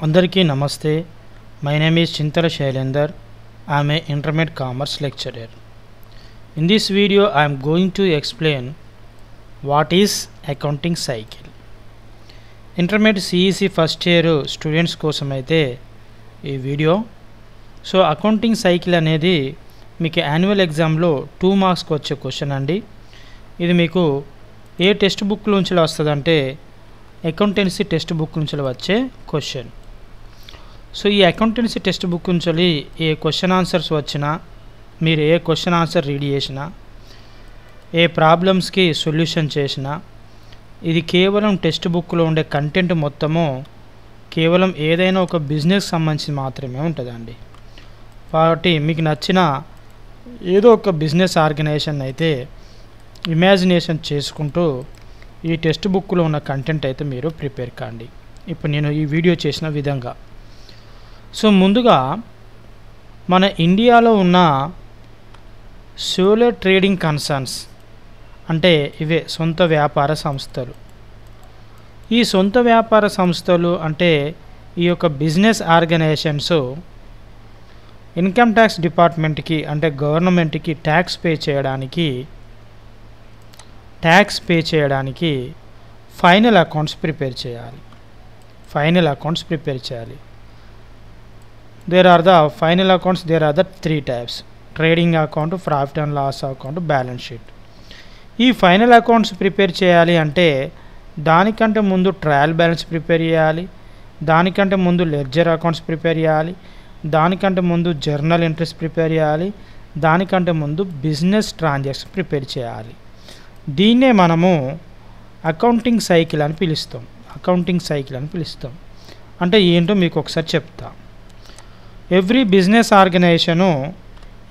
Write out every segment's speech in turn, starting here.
అందరికీ నమస్తే. My name is Chintala Shailendar. I am an intermediate commerce lecturer. In this video I am going to explain what is accounting cycle. Intermediate CEC first year students కోసం అయితే ఈ video. So accounting cycle అనేది మీకు annual ఎగ్జామ్లో 2 మార్క్స్కి వచ్చే question అండి. ఇది మీకు ఏ టెక్స్ట్ బుక్ నుంచి వస్తుందంటే అకౌంటెన్సీ టెక్స్ట్ బుక్ నుంచి వచ్చే క్వశ్చన్. సో ఈ అకౌంటెన్సీ టెక్స్ట్ బుక్ నుంచి ఏ క్వశ్చన్ ఆన్సర్స్ వచ్చినా, మీరు ఏ క్వశ్చన్ ఆన్సర్ రీడ్ చేసినా, ఏ ప్రాబ్లమ్స్కి సొల్యూషన్ చేసినా, ఇది కేవలం టెక్స్ట్ బుక్లో ఉండే కంటెంట్ మొత్తము కేవలం ఏదైనా ఒక బిజినెస్ సంబంధించి మాత్రమే ఉంటుందండి. కాబట్టి మీకు నచ్చిన ఏదో ఒక బిజినెస్ ఆర్గనైజేషన్ అయితే ఇమాజినేషన్ చేసుకుంటూ ఈ టెక్స్ట్ బుక్లో ఉన్న కంటెంట్ అయితే మీరు ప్రిపేర్ కాండి. ఇప్పుడు నేను ఈ వీడియో చేసిన విధంగా. సో ముందుగా మన ఇండియాలో ఉన్న సోలో ట్రేడింగ్ కన్సర్న్స్ అంటే ఇవే సొంత వ్యాపార సంస్థలు. ఈ సొంత వ్యాపార సంస్థలు అంటే ఈ యొక్క బిజినెస్ ఆర్గనైజేషన్స్ ఇన్కమ్ ట్యాక్స్ డిపార్ట్మెంట్కి అంటే గవర్నమెంట్కి ట్యాక్స్ పే చేయడానికి ఫైనల్ అకౌంట్స్ ప్రిపేర్ చేయాలి. There are the final accounts, there are the 3 types: trading account, profit and loss account, balance sheet. ఈ ఫైనల్ అకౌంట్స్ ప్రిపేర్ చేయాలి అంటే దానికంటే ముందు ట్రయల్ బ్యాలెన్స్ ప్రిపేర్ చేయాలి, దానికంటే ముందు లెడ్జర్ అకౌంట్స్ ప్రిపేర్ చేయాలి, దానికంటే ముందు జర్నల్ ఎంట్రీస్ ప్రిపేర్ చేయాలి, దానికంటే ముందు బిజినెస్ ట్రాన్సాక్షన్ ప్రిపేర్ చేయాలి. దీన్నే మనము అకౌంటింగ్ సైకిల్ అని పిలుస్తాం. అంటే ఏంటో మీకు ఒకసారి చెప్తా. ఎవ్రీ బిజినెస్ ఆర్గనైజేషను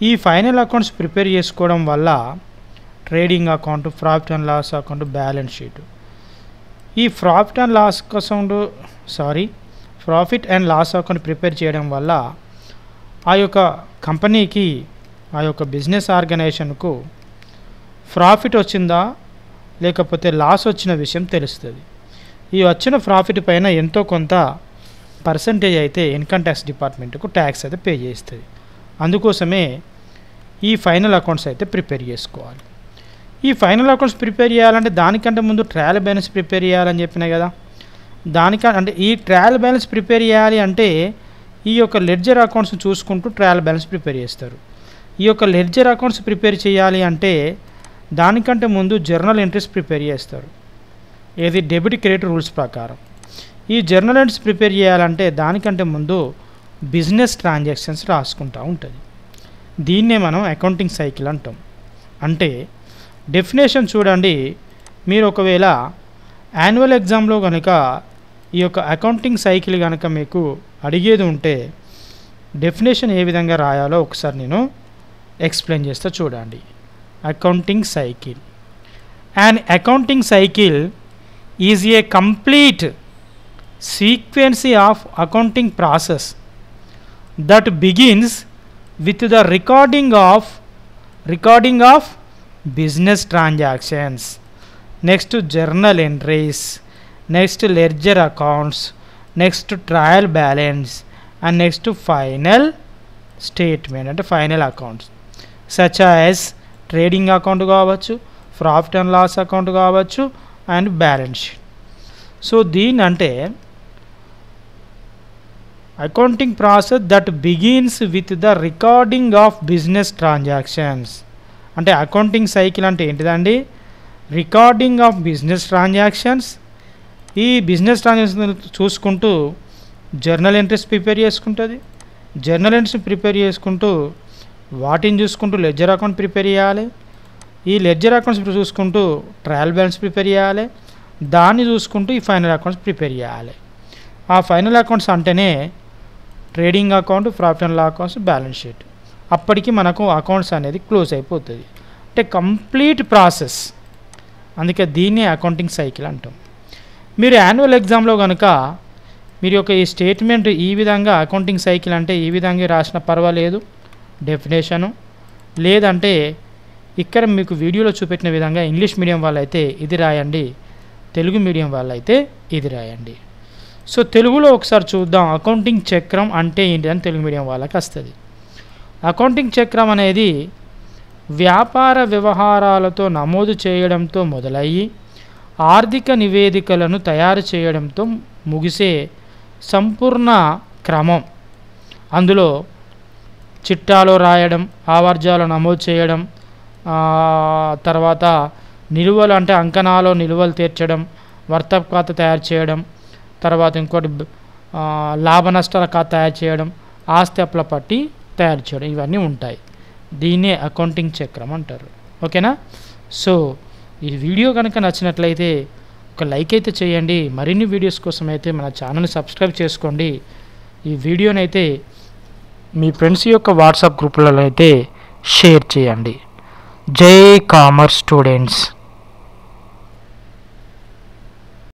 ఈ ఫైనల్ అకౌంట్స్ ప్రిపేర్ చేసుకోవడం వల్ల trading account, profit and loss account, balance sheet, ఈ profit and loss account prepare చేయడం వల్ల ఆ యొక్క కంపెనీకి, ఆ యొక్క బిజినెస్ ఆర్గనైజేషన్కు ప్రాఫిట్ వచ్చిందా లేకపోతే లాస్ వచ్చిన విషయం తెలుస్తుంది. ఈ వచ్చిన ప్రాఫిట్ పైన ఎంతో కొంత పర్సంటేజ్ అయితే ఇన్కమ్ ట్యాక్స్ డిపార్ట్మెంట్కు ట్యాక్స్ అయితే పే చేస్తుంది. అందుకోసమే ఈ ఫైనల్ అకౌంట్స్ అయితే ప్రిపేర్ చేసుకోవాలి. ఈ ఫైనల్ అకౌంట్స్ ప్రిపేర్ చేయాలంటే దానికంటే ముందు ట్రయల్ బ్యాలెన్స్ ప్రిపేర్ చేయాలని చెప్పినా కదా. అంటే ఈ ట్రయల్ బ్యాలెన్స్ ప్రిపేర్ చేయాలి అంటే ఈ యొక్క లెడ్జర్ అకౌంట్స్ చూసుకుంటూ ట్రయల్ బ్యాలెన్స్ ప్రిపేర్ చేస్తారు. ఈ యొక్క లెడ్జర్ అకౌంట్స్ ప్రిపేర్ చేయాలి అంటే దానికంటే ముందు జర్నల్ ఎంట్రీస్ ప్రిపేర్ చేస్తారు, ఏది డెబిట్ క్రెడిట్ రూల్స్ ప్రకారం. ఈ జర్నల్ ఎంట్రీస్ ప్రిపేర్ చేయాలంటే దానికంటే ముందు బిజినెస్ ట్రాన్సాక్షన్స్ రాసుకుంటూ ఉంటుంది. దీన్నే మనం అకౌంటింగ్ సైకిల్ అంటాం. అంటే డెఫినేషన్ చూడండి, మీరు ఒకవేళ యాన్యువల్ ఎగ్జామ్లో కనుక ఈ యొక్క అకౌంటింగ్ సైకిల్ కనుక మీకు అడిగేది ఉంటే డెఫినేషన్ ఏ విధంగా రాయాలో ఒకసారి నేను ఎక్స్ప్లెయిన్ చేస్తా చూడండి. Accounting cycle. An accounting cycle is a complete sequence of accounting process that begins with the recording of business transactions, next journal entries, next ledger accounts, next trial balance, and next final statement and final accounts such as trading account కావచ్చు, profit and loss account కావచ్చు, and balance sheet. So దీని అంటే accounting process that begins with the recording of business transactions. అంటే accounting cycle అంటే ఏంటిదండి? Recording of business transactions. ఈ business transaction చూసుకుంటూ journal entries prepare చేసుకుంటుంది. జర్నల్ ఎంట్రీస్ ప్రిపేర్ చేసుకుంటూ వాటిని చూసుకుంటూ లెడ్జర్ అకౌంట్ ప్రిపేర్ చేయాలి. ఈ లెడ్జర్ అకౌంట్స్ చూసుకుంటూ ట్రయల్ బ్యాలెన్స్ ప్రిపేర్ చేయాలి. దాన్ని చూసుకుంటూ ఈ ఫైనల్ అకౌంట్స్ ప్రిపేర్ చేయాలి. ఆ ఫైనల్ అకౌంట్స్ అంటేనే trading account, profit and loss accounts, balance sheet. అప్పటికి మనకు అకౌంట్స్ అనేది క్లోజ్ అయిపోతుంది. అంటే కంప్లీట్ ప్రాసెస్. అందుకే దీన్నే అకౌంటింగ్ సైకిల్ అంటాం. మీరు యాన్యువల్ ఎగ్జామ్లో కనుక మీరు యొక్క ఈ స్టేట్మెంట్ ఈ విధంగా అకౌంటింగ్ సైకిల్ అంటే ఈ విధంగా రాసిన పర్వాలేదు డెఫినేషను, లేదంటే ఇక్కడ మీకు వీడియోలో చూపెట్టిన విధంగా ఇంగ్లీష్ మీడియం వాళ్ళైతే ఇది రాయండి, తెలుగు మీడియం వాళ్ళైతే ఇది రాయండి. సో తెలుగులో ఒకసారి చూద్దాం. అకౌంటింగ్ చక్రం అంటే ఏంటిదని తెలుగు మీడియం వాళ్ళకి వస్తుంది. అకౌంటింగ్ చక్రం అనేది వ్యాపార వ్యవహారాలతో నమోదు చేయడంతో మొదలయ్యి ఆర్థిక నివేదికలను తయారు చేయడంతో ముగిసే సంపూర్ణ క్రమం. అందులో చిట్టాలో రాయడం, ఆవర్జాలు నమోదు చేయడం, తర్వాత నిలువలు అంటే అంకణాలో నిలువలు తీర్చడం, వర్తక ఖాతా తయారు చేయడం, తర్వాత ఇంకోటి లాభ నష్టాల ఖాతా తయారు చేయడం, ఆస్తి అప్పుల పట్టి తయారు చేయడం, ఇవన్నీ ఉంటాయి. దీన్నే అకౌంటింగ్ చక్రం అంటారు. ఓకేనా? సో ఈ వీడియో కనుక నచ్చినట్లయితే ఒక లైక్ అయితే చేయండి. మరిన్ని వీడియోస్ కోసం అయితే మన ఛానల్ని సబ్స్క్రైబ్ చేసుకోండి. ఈ వీడియోనైతే మీ ఫ్రెండ్స్ యొక్క వాట్సాప్ గ్రూపులలో అయితే షేర్ చేయండి. జై కామర్స్ స్టూడెంట్స్.